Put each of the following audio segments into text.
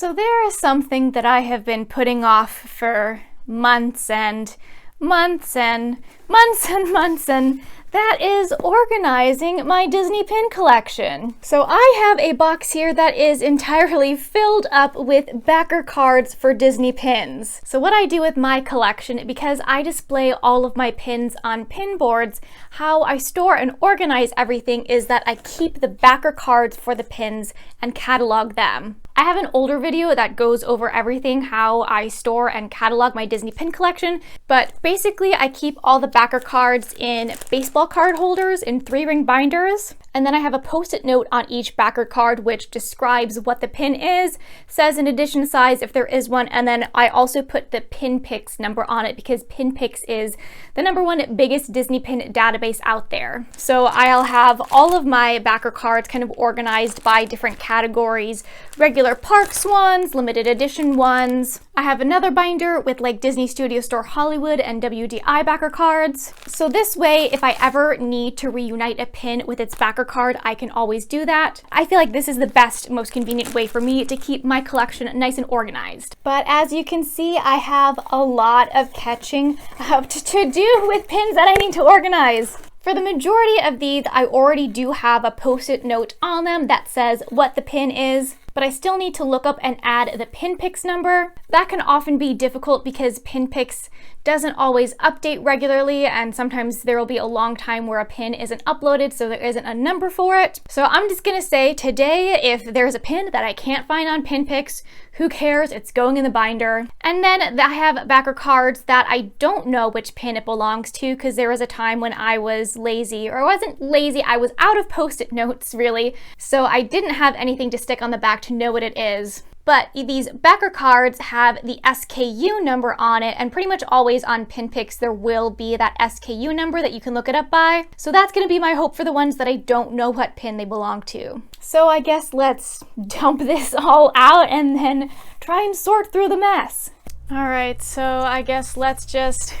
So there is something that I have been putting off for months and months and months and months, and that is organizing my Disney pin collection. So I have a box here that is entirely filled up with backer cards for Disney pins. So what I do with my collection, because I display all of my pins on pin boards, how I store and organize everything is that I keep the backer cards for the pins and catalog them. I have an older video that goes over everything, how I store and catalog my Disney pin collection, but basically I keep all the backer cards in baseball card holders in 3-ring binders, and then I have a post-it note on each backer card which describes what the pin is, says an edition size if there is one, and then I also put the PinPics number on it because PinPics is the #1 biggest Disney pin database out there. So I'll have all of my backer cards kind of organized by different categories: regular Parks ones, limited edition ones. I have another binder with like Disney Studio Store Hollywood and WDI backer cards. So this way, if I ever need to reunite a pin with its backer card, I can always do that. I feel like this is the best, most convenient way for me to keep my collection nice and organized. But as you can see, I have a lot of catching up to do with pins that I need to organize. For the majority of these, I already do have a post-it note on them that says what the pin is, but I still need to look up and add the PinPics number. That can often be difficult because PinPics doesn't always update regularly, and sometimes there will be a long time where a pin isn't uploaded, so there isn't a number for it. So I'm just gonna say today, if there's a pin that I can't find on PinPics, who cares? It's going in the binder. And then I have backer cards that I don't know which pin it belongs to, because there was a time when I was lazy, or I wasn't lazy, I was out of post-it notes really, so I didn't have anything to stick on the back to know what it is. But these backer cards have the SKU number on it, and pretty much always on PinPics there will be that SKU number that you can look it up by. So that's going to be my hope for the ones that I don't know what pin they belong to. So I guess let's dump this all out and then try and sort through the mess. Alright, so I guess let's just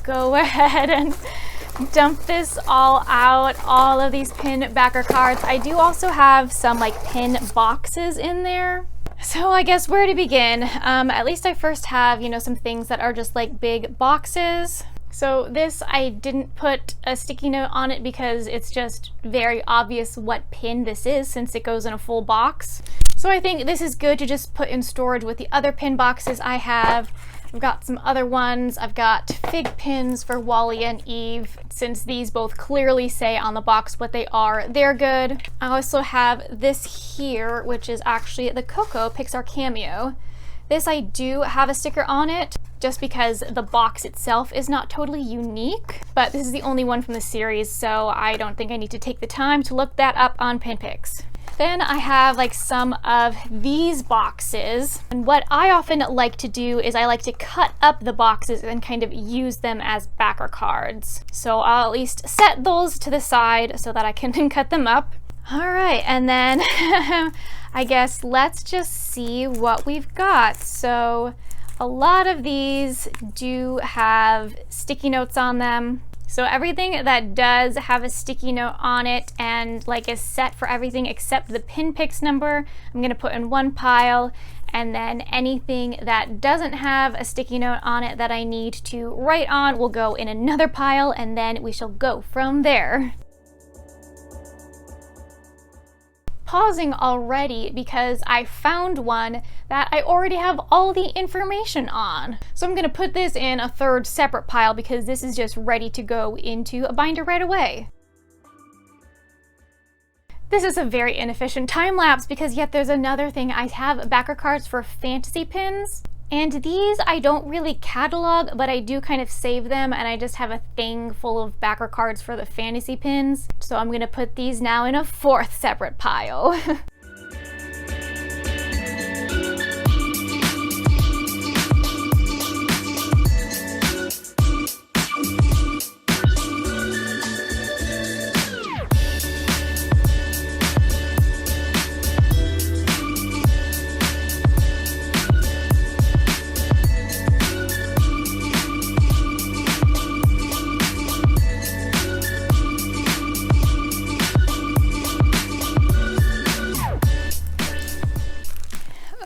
go ahead and dump this all out, all of these pin backer cards. I do also have some like pin boxes in there. So I guess where to begin? At least I first have, some things that are just like big boxes. So this, I didn't put a sticky note on it because it's just very obvious what pin this is since it goes in a full box. So I think this is good to just put in storage with the other pin boxes I have. I've got some other ones. I've got fig pins for Wally and Eve. Since these both clearly say on the box what they are, they're good. I also have this here, which is actually the Coco Pixar cameo. This I do have a sticker on it, just because the box itself is not totally unique, but this is the only one from the series, so I don't think I need to take the time to look that up on PinPics. Then I have like some of these boxes, and what I often like to do is I like to cut up the boxes and kind of use them as backer cards. So I'll at least set those to the side so that I can cut them up. All right, and then I guess let's just see what we've got. So a lot of these do have sticky notes on them. So everything that does have a sticky note on it and like is set for everything except the PinPics number, I'm gonna put in one pile, and then anything that doesn't have a sticky note on it that I need to write on will go in another pile, and then we shall go from there. Pausing already because I found one that I already have all the information on. So I'm gonna put this in a third separate pile because this is just ready to go into a binder right away. This is a very inefficient time lapse because yet there's another thing. I have backer cards for fantasy pins. And these I don't really catalog, but I do kind of save them, and I just have a thing full of backer cards for the fantasy pins. So I'm gonna put these now in a fourth separate pile.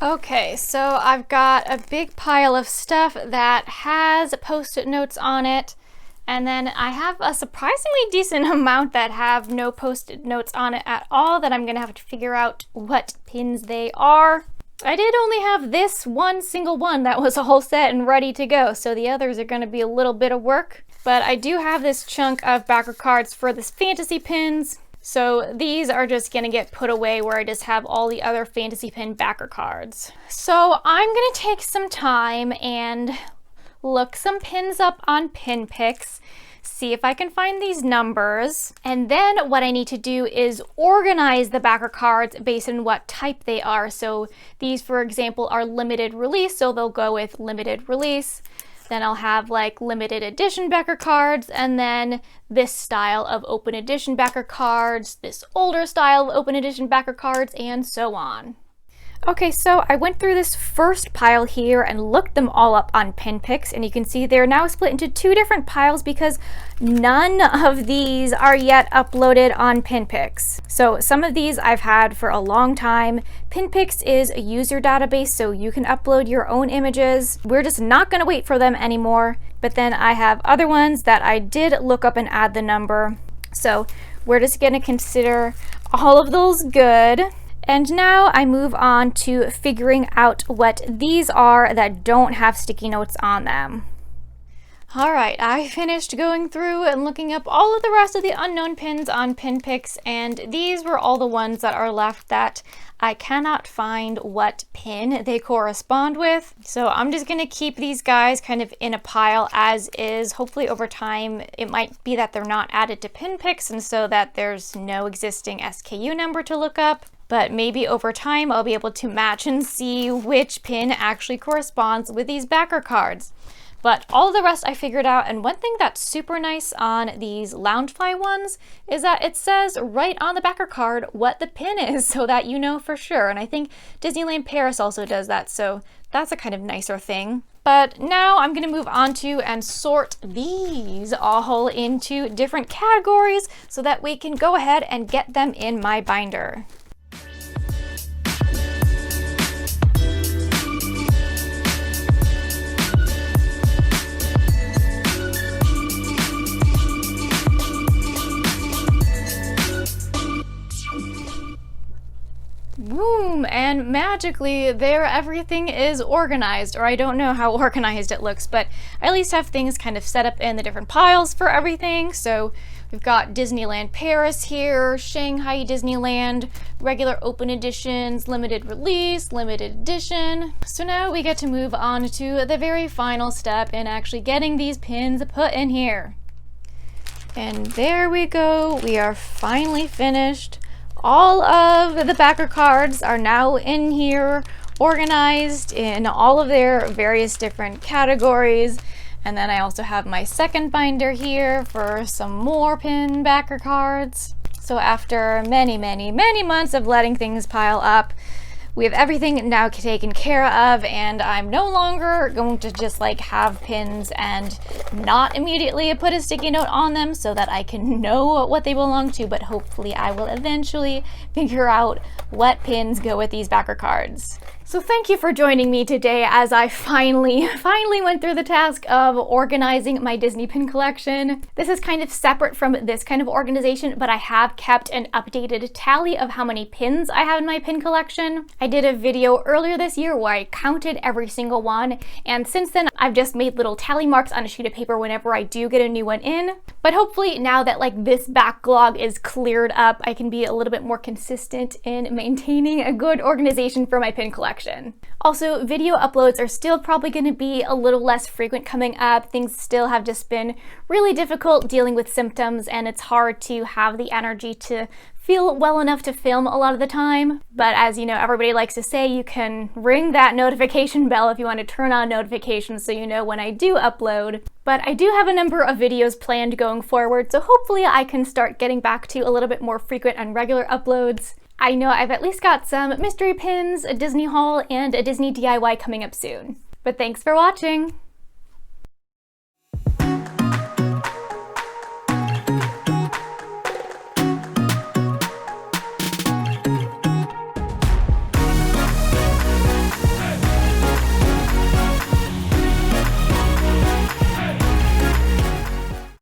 Okay, so I've got a big pile of stuff that has post-it notes on it, and then I have a surprisingly decent amount that have no post-it notes on it at all that I'm gonna have to figure out what pins they are. I did only have this one single one that was all set and ready to go, so the others are gonna be a little bit of work. But I do have this chunk of backer cards for this fantasy pins. So these are just gonna get put away where I just have all the other fantasy pin backer cards. So I'm gonna take some time and look some pins up on PinPics, see if I can find these numbers. And then what I need to do is organize the backer cards based on what type they are. So these, for example, are limited release, so they'll go with limited release. Then I'll have like limited edition backer cards, and then this style of open edition backer cards, this older style of open edition backer cards, and so on. Okay, so I went through this first pile here and looked them all up on PinPics, and you can see they're now split into two different piles because none of these are yet uploaded on PinPics. So some of these I've had for a long time. PinPics is a user database, so you can upload your own images. We're just not gonna wait for them anymore. But then I have other ones that I did look up and add the number. So we're just gonna consider all of those good. And now I move on to figuring out what these are that don't have sticky notes on them. All right, I finished going through and looking up all of the rest of the unknown pins on PinPics, and these were all the ones that are left that I cannot find what pin they correspond with. So I'm just gonna keep these guys kind of in a pile as is. Hopefully over time, it might be that they're not added to PinPics and so that there's no existing SKU number to look up. But maybe over time I'll be able to match and see which pin actually corresponds with these backer cards. But all of the rest I figured out, and one thing that's super nice on these Loungefly ones is that it says right on the backer card what the pin is so that you know for sure. And I think Disneyland Paris also does that, so that's a kind of nicer thing. But now I'm gonna move on to and sort these all into different categories so that we can go ahead and get them in my binder. Boom, and magically there everything is organized, or I don't know how organized it looks, but I at least have things kind of set up in the different piles for everything. So we've got Disneyland Paris here, Shanghai Disneyland, regular open editions, limited release, limited edition. So now we get to move on to the very final step in actually getting these pins put in here. And there we go, we are finally finished. All of the backer cards are now in here, organized in all of their various different categories. And then I also have my second binder here for some more pin backer cards. So after many, many, many months of letting things pile up, we have everything now taken care of, and I'm no longer going to just like have pins and not immediately put a sticky note on them so that I can know what they belong to, but hopefully I will eventually figure out what pins go with these backer cards. So thank you for joining me today as I finally went through the task of organizing my Disney pin collection. This is kind of separate from this kind of organization, but I have kept an updated tally of how many pins I have in my pin collection. I did a video earlier this year where I counted every single one, and since then I've just made little tally marks on a sheet of paper whenever I do get a new one in. But hopefully now that like this backlog is cleared up, I can be a little bit more consistent in maintaining a good organization for my pin collection. Also, video uploads are still probably going to be a little less frequent coming up. Things still have just been really difficult dealing with symptoms, and it's hard to have the energy to feel well enough to film a lot of the time. But as you know, everybody likes to say, you can ring that notification bell if you want to turn on notifications so you know when I do upload. But I do have a number of videos planned going forward, so hopefully I can start getting back to a little bit more frequent and regular uploads. I know I've at least got some mystery pins, a Disney haul, and a Disney DIY coming up soon. But thanks for watching!